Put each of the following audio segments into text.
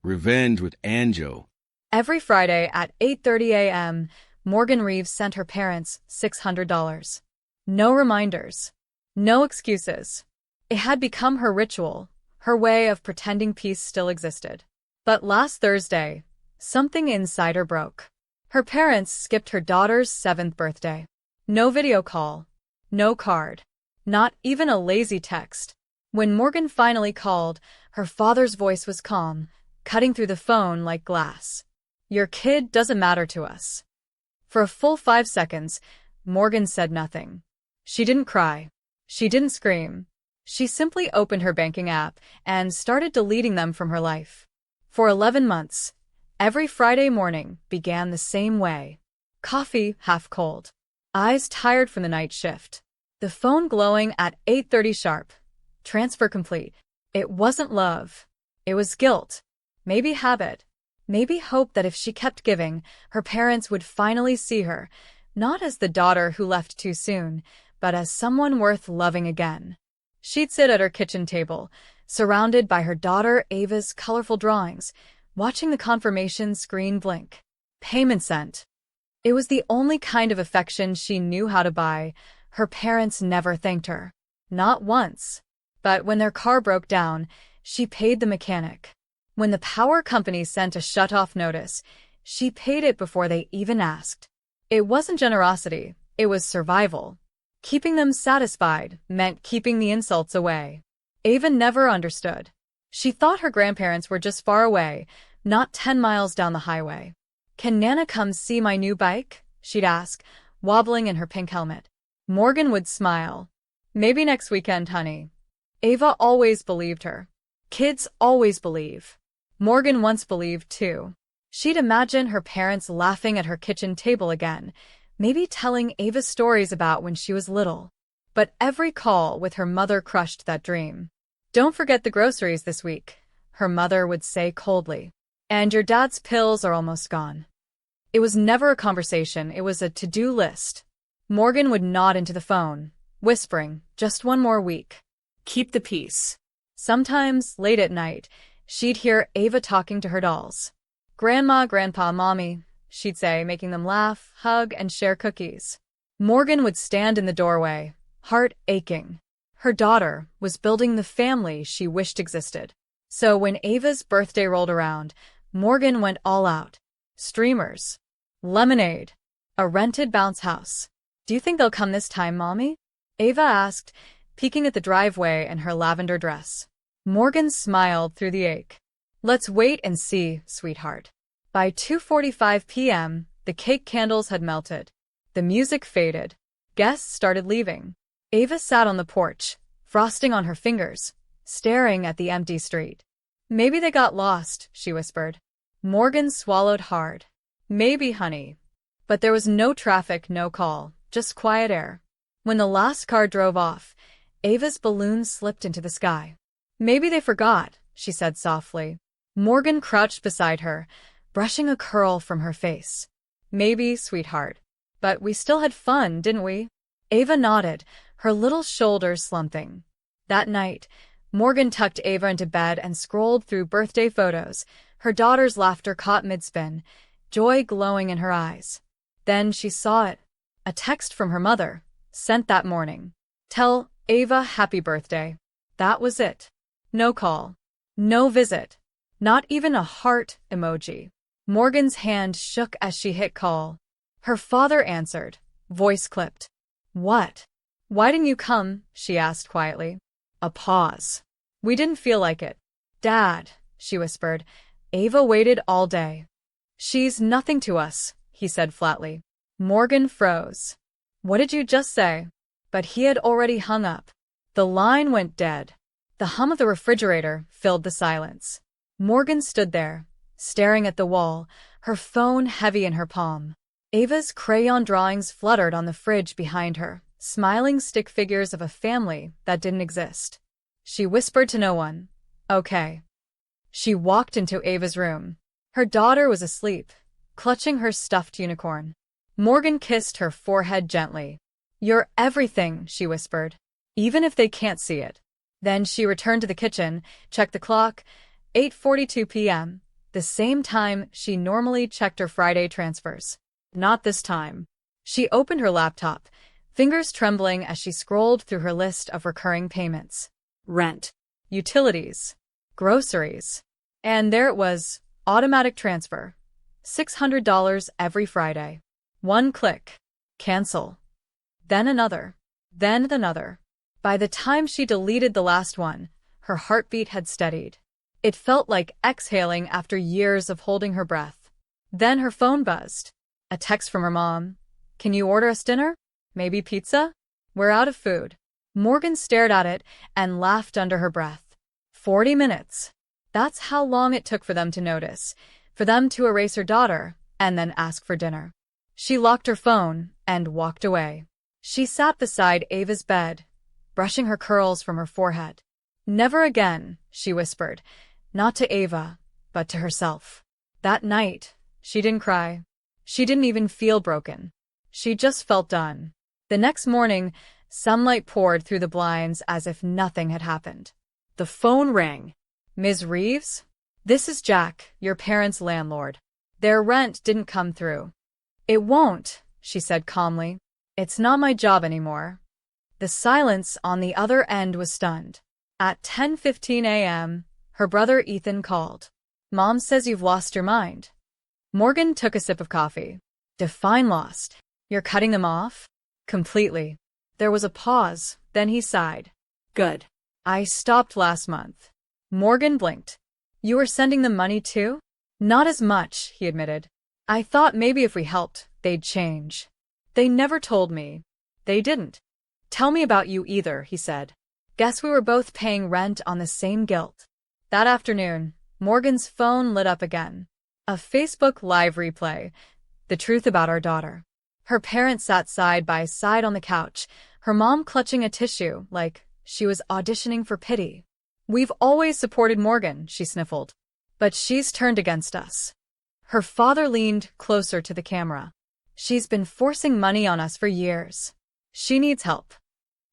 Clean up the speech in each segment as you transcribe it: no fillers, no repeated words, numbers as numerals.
Revenge with Anjo. Every Friday at 8:30 a.m., Morgan Reeves sent her parents $600. No reminders. No excuses. It had become her ritual, her way of pretending peace still existed. But last Thursday, something inside her broke. Her parents skipped her daughter's 7th birthday. No video call. No card. Not even a lazy text. When Morgan finally called, her father's voice was calm, cutting through the phone like glass. "Your kid doesn't matter to us." For a full 5 seconds, Morgan said nothing. She didn't cry. She didn't scream. She simply opened her banking app and started deleting them from her life. For 11 months, every Friday morning began the same way. Coffee half cold. Eyes tired from the night shift. The phone glowing at 8:30 sharp. Transfer complete. It wasn't love. It was guilt. Maybe habit. Maybe hope that if she kept giving, her parents would finally see her, not as the daughter who left too soon, but as someone worth loving again. She'd sit at her kitchen table, surrounded by her daughter Ava's colorful drawings, watching the confirmation screen blink. Payment sent. It was the only kind of affection she knew how to buy. Her parents never thanked her. Not once. But when their car broke down, she paid the mechanic. When the power company sent a shut-off notice, she paid it before they even asked. It wasn't generosity, it was survival. Keeping them satisfied meant keeping the insults away. Ava never understood. She thought her grandparents were just far away, not 10 miles down the highway. "Can Nana come see my new bike?" she'd ask, wobbling in her pink helmet. Morgan would smile. "Maybe next weekend, honey." Ava always believed her. Kids always believe. Morgan once believed, too. She'd imagine her parents laughing at her kitchen table again, maybe telling Ava stories about when she was little. But every call with her mother crushed that dream. "Don't forget the groceries this week," her mother would say coldly. "And your dad's pills are almost gone." It was never a conversation, it was a to-do list. Morgan would nod into the phone, whispering, "Just one more week. Keep the peace." Sometimes, late at night, she'd hear Ava talking to her dolls. "Grandma, Grandpa, Mommy," she'd say, making them laugh, hug, and share cookies. Morgan would stand in the doorway, heart aching. Her daughter was building the family she wished existed. So when Ava's birthday rolled around, Morgan went all out. Streamers. Lemonade. A rented bounce house. "Do you think they'll come this time, Mommy?" Ava asked, peeking at the driveway in her lavender dress. Morgan smiled through the ache. "Let's wait and see, sweetheart." By 2:45 p.m., the cake candles had melted. The music faded. Guests started leaving. Ava sat on the porch, frosting on her fingers, staring at the empty street. "Maybe they got lost," she whispered. Morgan swallowed hard. "Maybe, honey." But there was no traffic, no call, just quiet air. When the last car drove off, Ava's balloon slipped into the sky. "Maybe they forgot," she said softly. Morgan crouched beside her, brushing a curl from her face. "Maybe, sweetheart. But we still had fun, didn't we?" Ava nodded, her little shoulders slumping. That night, Morgan tucked Ava into bed and scrolled through birthday photos, her daughter's laughter caught mid-spin, joy glowing in her eyes. Then she saw it. A text from her mother, sent that morning. "Tell Ava happy birthday." That was it. No call. No visit. Not even a heart emoji. Morgan's hand shook as she hit call. Her father answered, voice clipped. "What? Why didn't you come?" she asked quietly. A pause. "We didn't feel like it." "Dad," she whispered, "Ava waited all day." "She's nothing to us," he said flatly. Morgan froze. "What did you just say?" But he had already hung up. The line went dead. The hum of the refrigerator filled the silence. Morgan stood there, staring at the wall, her phone heavy in her palm. Ava's crayon drawings fluttered on the fridge behind her, smiling stick figures of a family that didn't exist. She whispered to no one, "Okay." She walked into Ava's room. Her daughter was asleep, clutching her stuffed unicorn. Morgan kissed her forehead gently. "You're everything," she whispered, "even if they can't see it." Then she returned to the kitchen, checked the clock, 8:42 p.m., the same time she normally checked her Friday transfers. Not this time. She opened her laptop, fingers trembling as she scrolled through her list of recurring payments. Rent, utilities, groceries. And there it was, automatic transfer. $600 every Friday. One click. Cancel. Then another. Then another. By the time she deleted the last one, her heartbeat had steadied. It felt like exhaling after years of holding her breath. Then her phone buzzed. A text from her mom. Can you order us dinner? Maybe pizza? We're out of food. Morgan stared at it and laughed under her breath. 40 minutes. That's how long it took for them to notice, for them to erase her daughter and then ask for dinner. She locked her phone and walked away. She sat beside Ava's bed, brushing her curls from her forehead. Never again, she whispered, not to Ava, but to herself. That night, she didn't cry. She didn't even feel broken. She just felt done. The next morning, sunlight poured through the blinds as if nothing had happened. The phone rang. Ms. Reeves? This is Jack, your parents' landlord. Their rent didn't come through. It won't, she said calmly. It's not my job anymore. The silence on the other end was stunned. At 10:15 a.m., her brother Ethan called. Mom says you've lost your mind. Morgan took a sip of coffee. Define lost. You're cutting them off? Completely. There was a pause, then he sighed. Good. I stopped last month. Morgan blinked. You were sending them money too? Not as much, he admitted. I thought maybe if we helped, they'd change. They never told me. They didn't. Tell me about you either, he said. Guess we were both paying rent on the same guilt. That afternoon, Morgan's phone lit up again. A Facebook Live replay. The truth about our daughter. Her parents sat side by side on the couch, her mom clutching a tissue like she was auditioning for pity. We've always supported Morgan, she sniffled. But she's turned against us. Her father leaned closer to the camera. She's been forcing money on us for years. She needs help.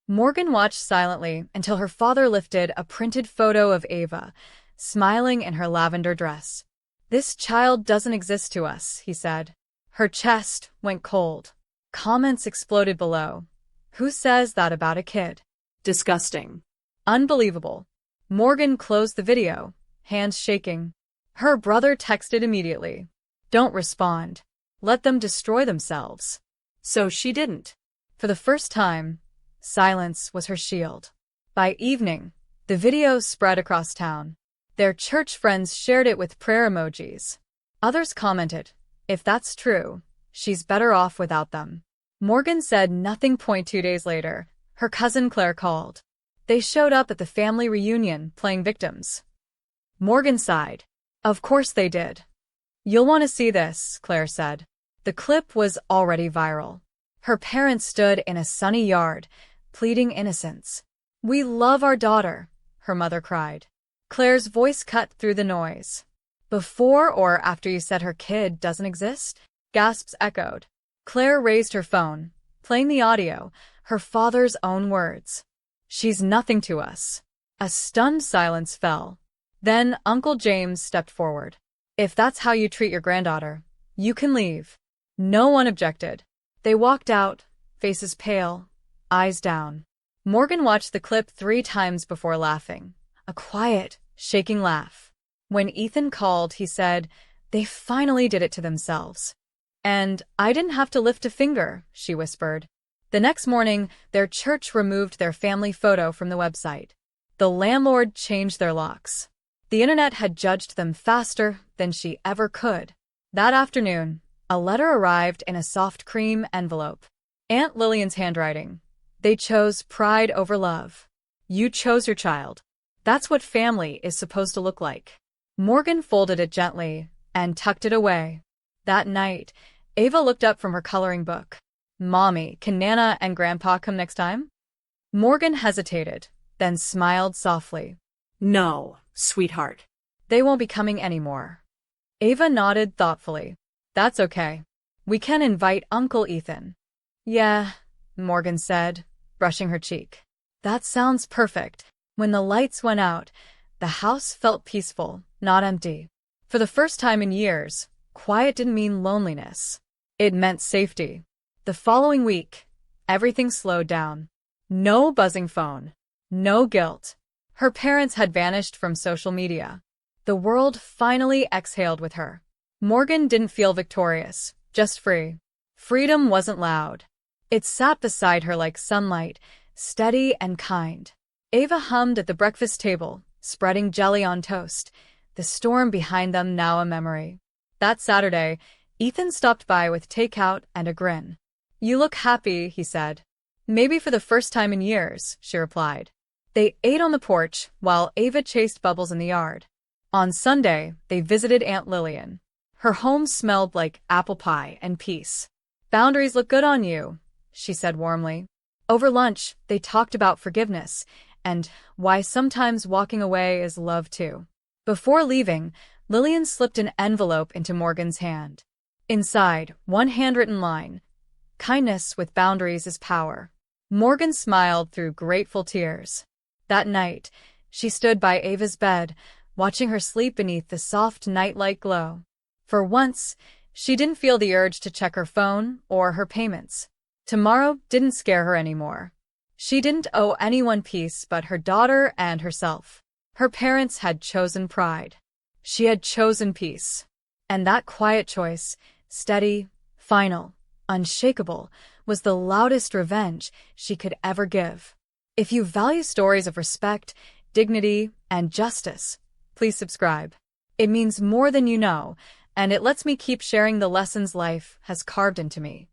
Morgan watched silently until her father lifted a printed photo of Ava, smiling in her lavender dress. This child doesn't exist to us, he said. Her chest went cold. Comments exploded below. Who says that about a kid? Disgusting. Unbelievable. Morgan closed the video, hands shaking. Her brother texted immediately. Don't respond. Let them destroy themselves. So she didn't. For the first time, silence was her shield. By evening, the video spread across town. Their church friends shared it with prayer emojis. Others commented, if that's true, she's better off without them. Morgan said nothing. 2 days later, her cousin Claire called. They showed up at the family reunion playing victims. Morgan sighed. Of course they did. You'll want to see this, Claire said. The clip was already viral. Her parents stood in a sunny yard, pleading innocence. We love our daughter, her mother cried. Claire's voice cut through the noise. Before or after you said her kid doesn't exist? Gasps echoed. Claire raised her phone, playing the audio, her father's own words. She's nothing to us. A stunned silence fell. Then Uncle James stepped forward. If that's how you treat your granddaughter, you can leave. No one objected. They walked out, faces pale, eyes down. Morgan watched the clip 3 times before laughing. A quiet, shaking laugh. When Ethan called, he said, they finally did it to themselves. And I didn't have to lift a finger, she whispered. The next morning, their church removed their family photo from the website. The landlord changed their locks. The internet had judged them faster than she ever could. That afternoon, a letter arrived in a soft cream envelope. Aunt Lillian's handwriting. They chose pride over love. You chose your child. That's what family is supposed to look like. Morgan folded it gently and tucked it away. That night, Ava looked up from her coloring book. Mommy, can Nana and Grandpa come next time? Morgan hesitated, then smiled softly. No, sweetheart. They won't be coming anymore. Ava nodded thoughtfully. That's okay. We can invite Uncle Ethan. Yeah, Morgan said, brushing her cheek. That sounds perfect. When the lights went out, the house felt peaceful, not empty. For the first time in years, quiet didn't mean loneliness. It meant safety. The following week, everything slowed down. No buzzing phone. No guilt. Her parents had vanished from social media. The world finally exhaled with her. Morgan didn't feel victorious, just free. Freedom wasn't loud. It sat beside her like sunlight, steady and kind. Ava hummed at the breakfast table, spreading jelly on toast, the storm behind them now a memory. That Saturday, Ethan stopped by with takeout and a grin. "You look happy," he said. "Maybe for the first time in years," she replied. They ate on the porch while Ava chased Bubbles in the yard. On Sunday, they visited Aunt Lillian. Her home smelled like apple pie and peace. "Boundaries look good on you," she said warmly. Over lunch, they talked about forgiveness and why sometimes walking away is love too. Before leaving, Lillian slipped an envelope into Morgan's hand. Inside, one handwritten line: "Kindness with boundaries is power." Morgan smiled through grateful tears. That night, she stood by Ava's bed, watching her sleep beneath the soft nightlight glow. For once, she didn't feel the urge to check her phone or her payments. Tomorrow didn't scare her anymore. She didn't owe anyone peace but her daughter and herself. Her parents had chosen pride. She had chosen peace. And that quiet choice, steady, final, unshakable, was the loudest revenge she could ever give. If you value stories of respect, dignity, and justice, please subscribe. It means more than you know, and it lets me keep sharing the lessons life has carved into me.